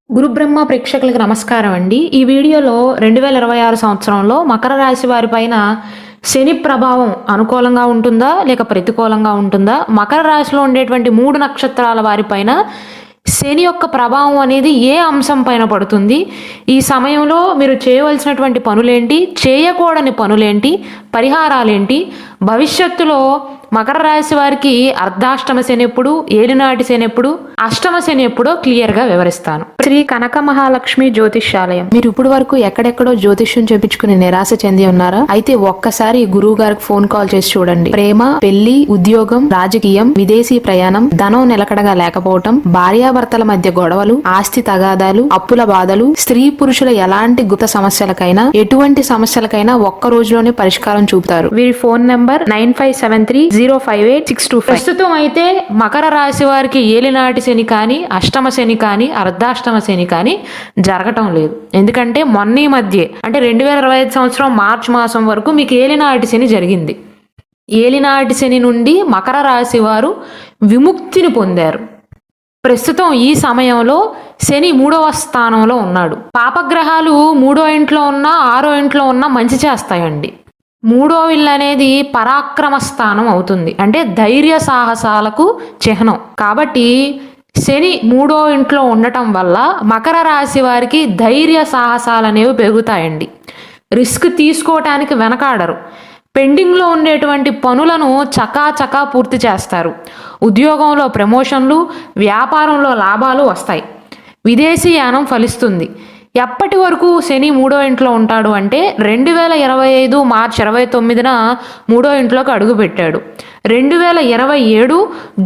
గురుబ్రహ్మ ప్రేక్షకులకు నమస్కారం అండి. ఈ వీడియోలో 2026 సంవత్సరంలో మకర రాశి వారి పైన శని ప్రభావం అనుకూలంగా ఉంటుందా లేక ప్రతికూలంగా ఉంటుందా, మకర రాశిలో ఉండేటువంటి 3 నక్షత్రాల వారిపైన శని యొక్క ప్రభావం అనేది ఏ అంశం పైన పడుతుంది, ఈ సమయంలో మీరు చేయవలసినటువంటి పనులేంటి, చేయకూడని పనులేంటి, పరిహారాలేంటి, భవిష్యత్తులో మకర రాశి వారికి అర్ధాష్టమ శని ఎప్పుడు, ఏలినాటి శని ఎప్పుడు, అష్టమ శని ఎప్పుడో క్లియర్గా వివరిస్తాను. శ్రీ కనక మహాలక్ష్మి జ్యోతిష్యాలయం. మీరు ఇప్పుడు వరకు ఎక్కడెక్కడో జ్యోతిష్యం చేపించుకుని నిరాశ చెంది ఉన్నారా? అయితే ఒక్కసారి గురువు గారికి ఫోన్ కాల్ చేసి చూడండి. ప్రేమ, పెళ్లి, ఉద్యోగం, రాజకీయం, విదేశీ ప్రయాణం, ధనం నిలకడగా లేకపోవటం, భార్యాభర్తల మధ్య గొడవలు, ఆస్తి తగాదాలు, అప్పుల బాధలు, స్త్రీ పురుషుల ఎలాంటి గుత సమస్యలకైనా, ఎటువంటి సమస్యలకైనా ఒక్క రోజులోనే పరిష్కారం చూపుతారు. వీరి ఫోన్ నంబర్ 9573058625. ప్రస్తుతం అయితే మకర రాశి వారికి ఏలినాటి శని కానీ, అష్టమ శని కానీ, అర్ధాష్టమ శని కానీ జరగటం లేదు. ఎందుకంటే మొన్న ఈ మధ్య అంటే 2025 సంవత్సరం మార్చి మాసం వరకు మీకు ఏలినాటి శని జరిగింది. ఏలినాటి శని నుండి మకర రాశి వారు విముక్తిని పొందారు. ప్రస్తుతం ఈ సమయంలో శని 3వ స్థానంలో ఉన్నాడు. పాపగ్రహాలు 3వ ఇంట్లో ఉన్నా 6వ ఇంట్లో ఉన్నా మంచి చేస్తాయండి. 3వ ఇల్లు అనేది పరాక్రమ స్థానం అవుతుంది, అంటే ధైర్య సాహసాలకు చిహ్నం. కాబట్టి శని 3వ ఇంట్లో ఉండటం వల్ల మకర రాశి వారికి ధైర్య సాహసాలు అనేవి పెరుగుతాయండి. రిస్క్ తీసుకోవటానికి వెనకాడరు. పెండింగ్లో ఉండేటువంటి పనులను చకాచకా పూర్తి చేస్తారు. ఉద్యోగంలో ప్రమోషన్లు, వ్యాపారంలో లాభాలు వస్తాయి. విదేశీ యానం ఫలిస్తుంది. ఎప్పటి వరకు శని 3వ ఇంట్లో ఉంటాడు అంటే 2025 మార్చి 29న 3వ ఇంట్లోకి అడుగుపెట్టాడు. 2027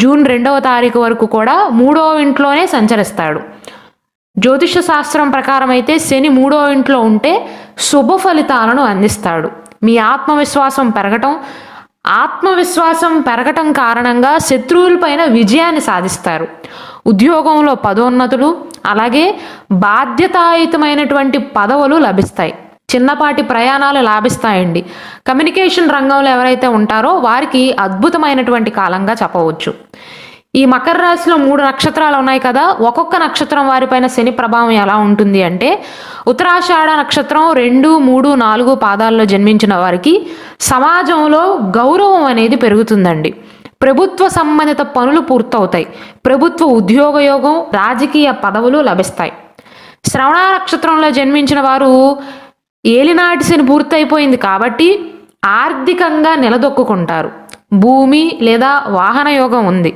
జూన్ 2వ తారీఖు వరకు కూడా 3వ ఇంట్లోనే సంచరిస్తాడు. జ్యోతిష శాస్త్రం ప్రకారం అయితే శని 3వ ఇంట్లో ఉంటే శుభ ఫలితాలను అందిస్తాడు. మీ ఆత్మవిశ్వాసం పెరగటం కారణంగా శత్రువులపైన విజయాన్ని సాధిస్తారు. ఉద్యోగంలో పదోన్నతులు, అలాగే బాధ్యతాయుతమైనటువంటి పదవులు లభిస్తాయి. చిన్నపాటి ప్రయాణాలు లాభిస్తాయండి. కమ్యూనికేషన్ రంగంలో ఎవరైతే ఉంటారో వారికి అద్భుతమైనటువంటి కాలంగా చెప్పవచ్చు. ఈ మకర రాశిలో 3 నక్షత్రాలు ఉన్నాయి కదా, ఒక్కొక్క నక్షత్రం వారిపైన శని ప్రభావం ఎలా ఉంటుంది అంటే, ఉత్తరాషాఢ నక్షత్రం 2, 3, 4 పాదాల్లో జన్మించిన వారికి సమాజంలో గౌరవం అనేది పెరుగుతుందండి. ప్రభుత్వ సంబంధిత పనులు పూర్తవుతాయి. ప్రభుత్వ ఉద్యోగ యోగం, రాజకీయ పదవులు లభిస్తాయి. శ్రవణ నక్షత్రంలో జన్మించిన వారు ఏలినాటి శని పూర్తయిపోయింది కాబట్టి ఆర్థికంగా నిలదొక్కుంటారు. భూమి లేదా వాహన యోగం ఉంది.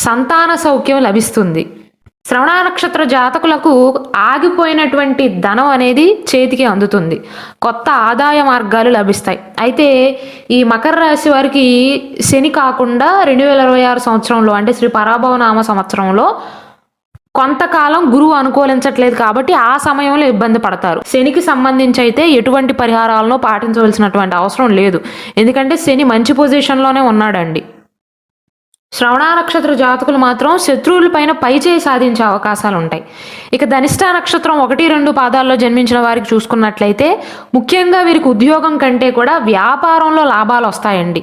సంతాన సౌఖ్యం లభిస్తుంది. శ్రవణ నక్షత్ర జాతకులకు ఆగిపోయినటువంటి ధనం అనేది చేతికి అందుతుంది. కొత్త ఆదాయ మార్గాలు లభిస్తాయి. అయితే ఈ మకర రాశి వారికి శని కాకుండా 2026 సంవత్సరంలో అంటే శ్రీ పరాభవనామ సంవత్సరంలో కొంతకాలం గురువు అనుకూలించట్లేదు కాబట్టి ఆ సమయంలో ఇబ్బంది పడతారు. శనికి సంబంధించి అయితే ఎటువంటి పరిహారాలను పాటించవలసినటువంటి అవసరం లేదు. ఎందుకంటే శని మంచి పొజిషన్లోనే ఉన్నాడండి. శ్రవణ నక్షత్ర జాతకులు మాత్రం శత్రువులపైన పైచేయి సాధించే అవకాశాలు ఉంటాయి. ఇక ధనిష్ట నక్షత్రం 1, 2 పాదాల్లో జన్మించిన వారికి చూసుకున్నట్లయితే ముఖ్యంగా వీరికి ఉద్యోగం కంటే కూడా వ్యాపారంలో లాభాలు వస్తాయండి.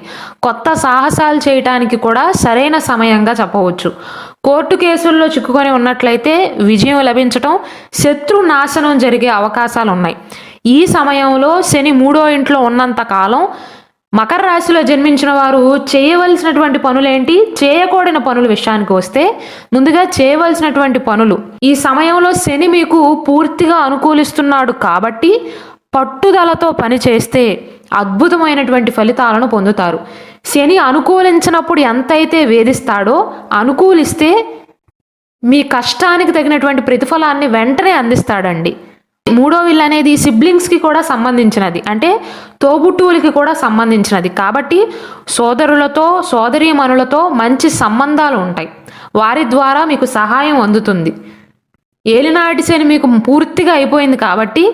కొత్త సాహసాలు చేయటానికి కూడా సరైన సమయంగా చెప్పవచ్చు. కోర్టు కేసుల్లో చిక్కుకొని ఉన్నట్లయితే విజయం లభించటం, శత్రు నాశనం జరిగే అవకాశాలు ఉన్నాయి. ఈ సమయంలో శని 3వ ఇంట్లో ఉన్నంత కాలం మకర రాశిలో జన్మించిన వారు చేయవలసినటువంటి పనులేంటి, చేయకూడని పనుల విషయానికి వస్తే ముందుగా చేయవలసినటువంటి పనులు. ఈ సమయంలో శని మీకు పూర్తిగా అనుకూలిస్తున్నాడు కాబట్టి పట్టుదలతో పని చేస్తే అద్భుతమైనటువంటి ఫలితాలను పొందుతారు. శని అనుకూలించినప్పుడు ఎంతైతే వేధిస్తాడో, అనుకూలిస్తే మీ కష్టానికి తగినటువంటి ప్రతిఫలాన్ని వెంటనే అందిస్తాడండి. 3వ ఇల్లు అనేది సిబ్లింగ్స్కి కూడా సంబంధించినది, అంటే తోబుట్టువులకి కూడా సంబంధించినది కాబట్టి సోదరులతో, సోదరీమణులతో మంచి సంబంధాలు ఉంటాయి. వారి ద్వారా మీకు సహాయం అందుతుంది. ఏలినాటి శని మీకు పూర్తిగా అయిపోయింది కాబట్టి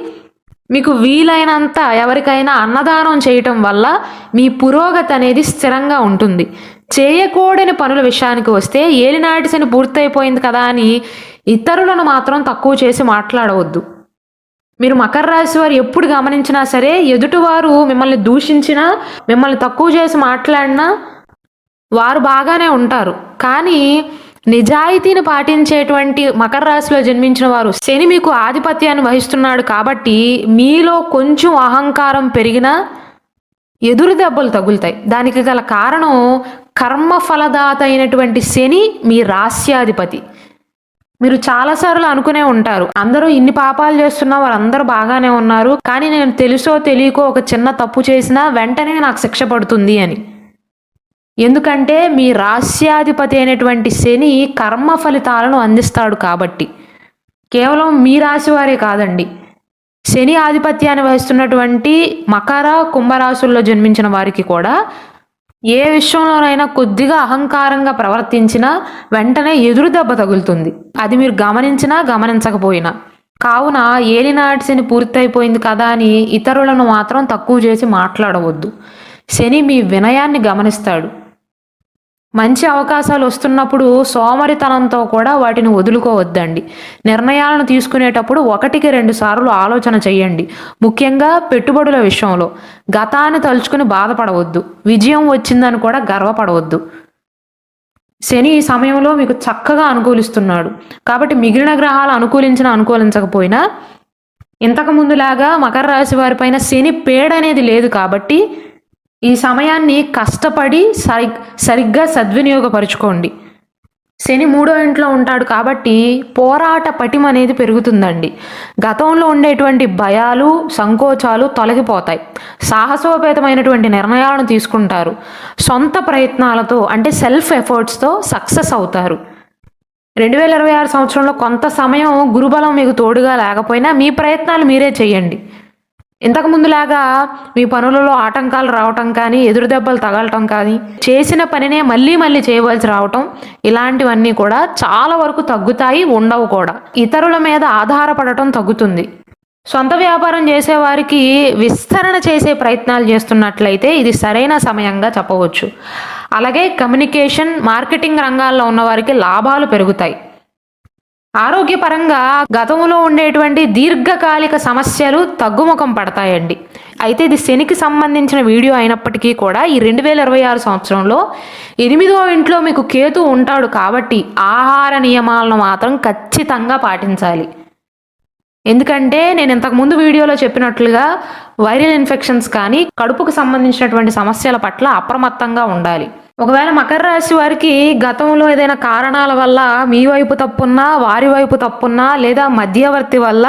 మీకు వీలైనంత ఎవరికైనా అన్నదానం చేయటం వల్ల మీ పురోగతి అనేది స్థిరంగా ఉంటుంది. చేయకూడని పనుల విషయానికి వస్తే ఏలినాటి శని పూర్తయిపోయింది కదా అని ఇతరులను మాత్రం తక్కువ చేసి మాట్లాడవద్దు. మీరు మకర రాశి వారు ఎప్పుడు గమనించినా సరే, ఎదుటివారు మిమ్మల్ని దూషించినా, మిమ్మల్ని తక్కువ చేసి మాట్లాడినా వారు బాగానే ఉంటారు. కానీ నిజాయితీని పాటించేటువంటి మకర రాశిలో జన్మించిన వారు శని మీకు ఆధిపత్యాన్ని వహిస్తున్నాడు కాబట్టి మీలో కొంచెం అహంకారం పెరిగినా ఎదురు దెబ్బలు తగులుతాయి. దానికి గల కారణం కర్మఫలదాత అయినటువంటి శని మీ రాస్యాధిపతి. మీరు చాలాసార్లు అనుకునే ఉంటారు, అందరూ ఇన్ని పాపాలు చేస్తున్నా వారందరూ బాగానే ఉన్నారు, కానీ నేను తెలుసో తెలియకో ఒక చిన్న తప్పు చేసినా వెంటనే నాకు శిక్ష పడుతుంది అని. ఎందుకంటే మీ రాస్యాధిపతి అయినటువంటి శని కర్మ ఫలితాలను అందిస్తాడు కాబట్టి. కేవలం మీ రాశి వారే కాదండి, శని ఆధిపత్యాన్ని వహిస్తున్నటువంటి మకర కుంభరాశుల్లో జన్మించిన వారికి కూడా ఏ విషయంలోనైనా కొద్దిగా అహంకారంగా ప్రవర్తించినా వెంటనే ఎదురు దెబ్బ తగులుతుంది. అది మీరు గమనించినా గమనించకపోయినా. కావున ఏలినాటి శని పూర్తయిపోయింది కదా అని ఇతరులను మాత్రం తక్కువ చేసి మాట్లాడవద్దు. శని మీ వినయాన్ని గమనిస్తాడు. మంచి అవకాశాలు వస్తున్నప్పుడు సోమరితనంతో కూడా వాటిని వదులుకోవద్దండి. నిర్ణయాలను తీసుకునేటప్పుడు 1-2 సార్లు ఆలోచన చేయండి. ముఖ్యంగా పెట్టుబడుల విషయంలో గతాన్ని తలుచుకుని బాధపడవద్దు. విజయం వచ్చిందని కూడా గర్వపడవద్దు. శని ఈ సమయంలో మీకు చక్కగా అనుకూలిస్తున్నాడు కాబట్టి మిగిలిన గ్రహాలు అనుకూలించకపోయినా ఇంతకు ముందులాగా మకర రాశి వారిపైన శని పేడనేది లేదు కాబట్టి ఈ సమయాన్ని కష్టపడి సరిగ్గా సద్వినియోగపరుచుకోండి. శని 3వ ఇంట్లో ఉంటాడు కాబట్టి పోరాట పటిమ అనేది పెరుగుతుందండి. గతంలో ఉండేటువంటి భయాలు సంకోచాలు తొలగిపోతాయి. సాహసోపేతమైనటువంటి నిర్ణయాలను తీసుకుంటారు. సొంత ప్రయత్నాలతో అంటే సెల్ఫ్ ఎఫర్ట్స్తో సక్సెస్ అవుతారు. 2026 సంవత్సరంలో కొంత సమయం గురుబలం మీకు తోడుగా లేకపోయినా మీ ప్రయత్నాలు మీరే చేయండి. ఇంతకు ముందులాగా మీ పనులలో ఆటంకాలు రావటం కానీ ఎదురు దెబ్బలు తగలటం కానీ చేసిన పనినే మళ్ళీ చేయవలసి రావటం ఇలాంటివన్నీ కూడా చాలా వరకు తగ్గుతాయి, ఉండవు కూడా. ఇతరుల మీద ఆధారపడటం తగ్గుతుంది. సొంత వ్యాపారం చేసేవారికి విస్తరణ చేసే ప్రయత్నాలు చేస్తున్నట్లయితే ఇది సరైన సమయంగా చెప్పవచ్చు. అలాగే కమ్యూనికేషన్ మార్కెటింగ్ రంగాల్లో ఉన్న వారికి లాభాలు పెరుగుతాయి. ఆరోగ్యపరంగా గతంలో ఉండేటువంటి దీర్ఘకాలిక సమస్యలు తగ్గుముఖం పడతాయండి. అయితే ఇది శనికి సంబంధించిన వీడియో అయినప్పటికీ కూడా ఈ 2026 సంవత్సరంలో 8వ ఇంట్లో మీకు కేతు ఉంటాడు కాబట్టి ఆహార నియమాలను మాత్రం ఖచ్చితంగా పాటించాలి. ఎందుకంటే నేను ఇంతకుముందు వీడియోలో చెప్పినట్లుగా వైరల్ ఇన్ఫెక్షన్స్ కానీ కడుపుకు సంబంధించినటువంటి సమస్యల పట్ల అప్రమత్తంగా ఉండాలి. ఒకవేళ మకర రాశి వారికి గతంలో ఏదైనా కారణాల వల్ల మీ వైపు తప్పున్నా వారి వైపు తప్పున్నా లేదా మధ్యవర్తి వల్ల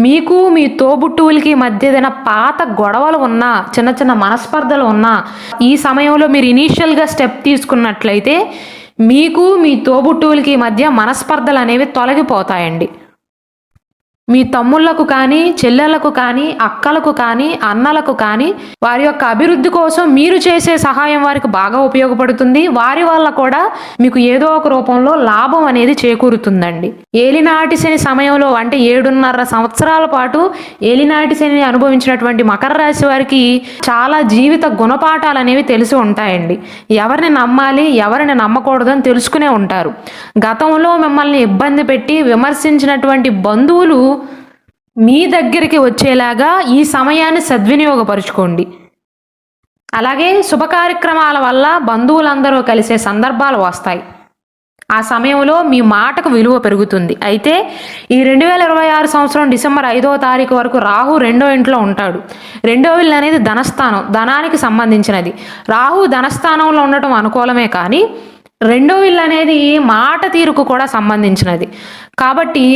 మీకు మీ తోబుట్టువులకి మధ్య ఏదైనా పాత గొడవలు ఉన్నా చిన్న మనస్పర్ధలు ఉన్నా ఈ సమయంలో మీరు ఇనీషియల్గా స్టెప్ తీసుకున్నట్లయితే మీకు మీ తోబుట్టువులకి మధ్య మనస్పర్ధలు అనేవి తొలగిపోతాయండి. మీ తమ్ముళ్లకు కానీ చెల్లెళ్లకు కానీ అక్కలకు కానీ అన్నలకు కానీ వారి యొక్క అభివృద్ధి కోసం మీరు చేసే సహాయం వారికి బాగా ఉపయోగపడుతుంది. వారి వల్ల కూడా మీకు ఏదో ఒక రూపంలో లాభం అనేది చేకూరుతుందండి. ఏలినాటి శని సమయంలో అంటే 7.5 సంవత్సరాల పాటు ఏలినాటి శని అనుభవించినటువంటి మకర రాశి వారికి చాలా జీవిత గుణపాఠాలు అనేవి తెలిసి ఉంటాయండి. ఎవరిని నమ్మాలి ఎవరిని నమ్మకూడదని తెలుసుకునే ఉంటారు. గతంలో మిమ్మల్ని ఇబ్బంది పెట్టి విమర్శించినటువంటి బంధువులు మీ దగ్గరికి వచ్చేలాగా ఈ సమయాన్ని సద్వినియోగపరుచుకోండి. అలాగే శుభ కార్యక్రమాల వల్ల బంధువులందరూ కలిసే సందర్భాలు వస్తాయి. ఆ సమయంలో మీ మాటకు విలువ పెరుగుతుంది. అయితే ఈ 2026 సంవత్సరం డిసెంబర్ 5వ తారీఖు వరకు రాహు 2వ ఇంట్లో ఉంటాడు. 2వ ఇల్లు అనేది ధనస్థానం, ధనానికి సంబంధించినది. రాహు ధనస్థానంలో ఉండటం అనుకూలమే కానీ 2వ ఇల్లు అనేది మాట తీరుకు కూడా సంబంధించినది కాబట్టి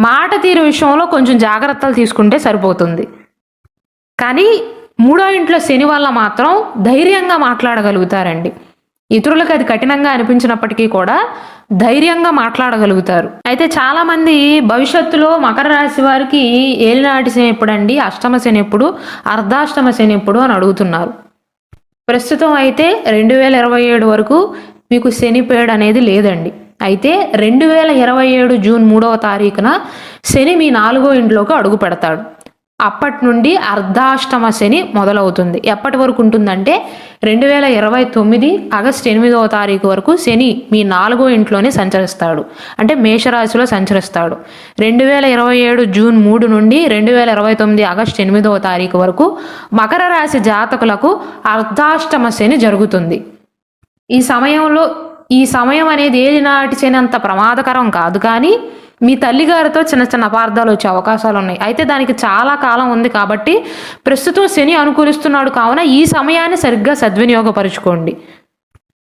మాట తీరు విషయంలో కొంచెం జాగ్రత్తలు తీసుకుంటే సరిపోతుంది. కానీ 3వ ఇంట్లో శని వల్ల మాత్రం ధైర్యంగా మాట్లాడగలుగుతారండి. ఇతరులకు అది కఠినంగా అనిపించినప్పటికీ కూడా ధైర్యంగా మాట్లాడగలుగుతారు. అయితే చాలామంది భవిష్యత్తులో మకర రాశి వారికి ఏలినాటి శని ఎప్పుడండి, అష్టమ శని ఎప్పుడు, అర్ధాష్టమ శని ఎప్పుడు అని అడుగుతున్నారు. ప్రస్తుతం అయితే 2027 వరకు మీకు శని పేడ అనేది లేదండి. అయితే 2027 జూన్ 3వ తారీఖున శని మీ 4వ ఇంట్లోకి అడుగు పెడతాడు. అప్పటి నుండి అర్ధాష్టమ శని మొదలవుతుంది. ఎప్పటి వరకు ఉంటుందంటే 2029 ఆగస్టు 8వ తారీఖు వరకు శని మీ 4వ ఇంట్లోనే సంచరిస్తాడు. అంటే మేషరాశిలో సంచరిస్తాడు. 2027 జూన్ 3 నుండి 2029 ఆగస్టు 8వ తారీఖు వరకు మకర రాశి జాతకులకు అర్ధాష్టమ శని జరుగుతుంది. ఈ సమయంలో ఈ సమయం అనేది ఏది నాటి శని అంత ప్రమాదకరం కాదు, కానీ మీ తల్లిగారితో చిన్న చిన్న అపార్థాలు వచ్చే అవకాశాలు ఉన్నాయి. అయితే దానికి చాలా కాలం ఉంది కాబట్టి ప్రస్తుతం శని అనుకూలిస్తున్నాడు కావున ఈ సమయాన్ని సరిగ్గా సద్వినియోగపరుచుకోండి.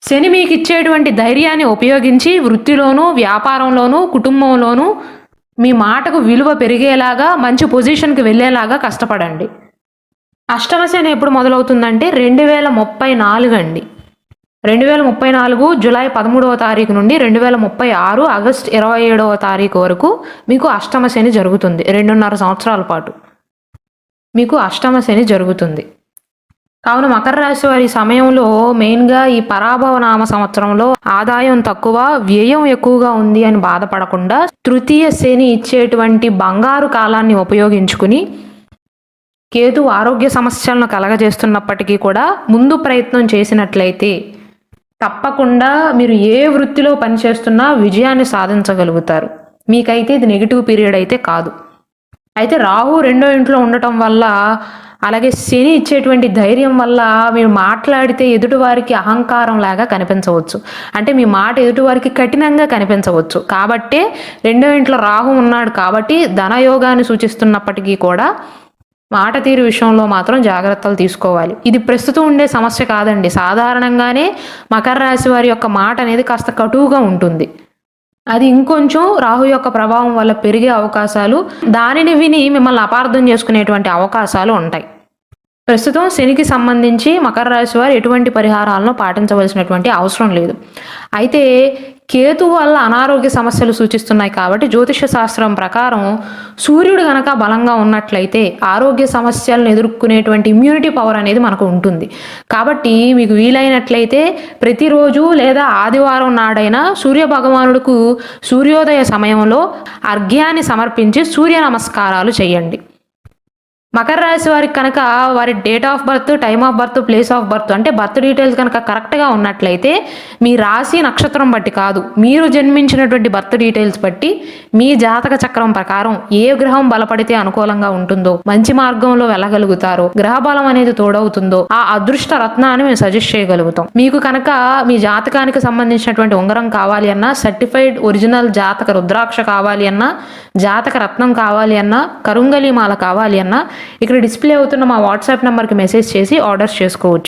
శని మీకు ఇచ్చేటువంటి ధైర్యాన్ని ఉపయోగించి వృత్తిలోనూ, వ్యాపారంలోనూ, కుటుంబంలోనూ మీ మాటకు విలువ పెరిగేలాగా, మంచి పొజిషన్కి వెళ్ళేలాగా కష్టపడండి. అష్టమ శని ఎప్పుడు మొదలవుతుందంటే 2034 అండి. 2034 జూలై 13వ తారీఖు నుండి 2036 ఆగస్టు 27వ తారీఖు వరకు మీకు అష్టమ శని జరుగుతుంది. 2.5 సంవత్సరాల పాటు మీకు అష్టమ శని జరుగుతుంది. కావున మకర రాశి వారి సమయంలో మెయిన్గా ఈ పరాభవ నామ సంవత్సరంలో ఆదాయం తక్కువ, వ్యయం ఎక్కువగా ఉంది అని బాధపడకుండా తృతీయ శని ఇచ్చేటువంటి బంగారు కాలాన్ని ఉపయోగించుకుని కేతు ఆరోగ్య సమస్యలను కలగజేస్తున్నప్పటికీ కూడా ముందు ప్రయత్నం చేసినట్లయితే తప్పకుండా మీరు ఏ వృత్తిలో పనిచేస్తున్నా విజయాన్ని సాధించగలుగుతారు. మీకైతే ఇది నెగిటివ్ పీరియడ్ అయితే కాదు. అయితే రాహు 2వ ఇంట్లో ఉండటం వల్ల, అలాగే శని ఇచ్చేటువంటి ధైర్యం వల్ల మీరు మాట్లాడితే ఎదుటివారికి అహంకారం లాగా కనిపించవచ్చు. అంటే మీ మాట ఎదుటివారికి కఠినంగా కనిపించవచ్చు. కాబట్టే 2వ ఇంట్లో రాహు ఉన్నాడు కాబట్టి ధనయోగాన్ని సూచిస్తున్నప్పటికీ కూడా మాట తీరు విషయంలో మాత్రం జాగ్రత్తలు తీసుకోవాలి. ఇది ప్రస్తుతం ఉండే సమస్య కాదండి. సాధారణంగానే మకర రాశి వారి యొక్క మాట అనేది కాస్త కటువుగా ఉంటుంది. అది ఇంకొంచెం రాహు యొక్క ప్రభావం వల్ల పెరిగే అవకాశాలు, దానిని విని మిమ్మల్ని అపార్థం చేసుకునేటువంటి అవకాశాలు ఉంటాయి. ప్రస్తుతం శనికి సంబంధించి మకర రాశి వారు ఎటువంటి పరిహారాలను పాటించవలసినటువంటి అవసరం లేదు. అయితే కేతు వల్ల అనారోగ్య సమస్యలు సూచిస్తున్నాయి కాబట్టి జ్యోతిష శాస్త్రం ప్రకారం సూర్యుడు గనక బలంగా ఉన్నట్లయితే ఆరోగ్య సమస్యలను ఎదుర్కొనేటువంటి ఇమ్యూనిటీ పవర్ అనేది మనకు ఉంటుంది. కాబట్టి మీకు వీలైనట్లయితే ప్రతిరోజు లేదా ఆదివారం నాడైనా సూర్య భగవానుడికి సూర్యోదయ సమయంలో అర్ఘ్యాన్ని సమర్పించి సూర్య నమస్కారాలు చేయండి. మకర రాశి వారికి కనుక వారి date of birth, time of birth, place of birth అంటే బర్త్ డీటెయిల్స్ కనుక కరెక్ట్గా ఉన్నట్లయితే మీ రాశి నక్షత్రం బట్టి కాదు, మీరు జన్మించినటువంటి బర్త్ డీటెయిల్స్ బట్టి మీ జాతక చక్రం ప్రకారం ఏ గ్రహం బలపడితే అనుకూలంగా ఉంటుందో, మంచి మార్గంలో వెళ్ళగలుగుతారో, గ్రహ బలం అనేది తోడవుతుందో ఆ అదృష్ట రత్నాన్ని మేము సజెస్ట్ చేయగలుగుతాం. మీకు కనుక మీ జాతకానికి సంబంధించినటువంటి ఉంగరం కావాలి అన్నా, సర్టిఫైడ్ ఒరిజినల్ జాతక రుద్రాక్ష కావాలి అన్నా, జాతక రత్నం కావాలి అన్నా, కరుంగలి మాల కావాలి అన్నా ఇక్కడ డిస్ప్లే అవుతున్న మా వాట్సాప్ నెంబర్కి మెసేజ్ చేసి ఆర్డర్స్ చేసుకోవచ్చు.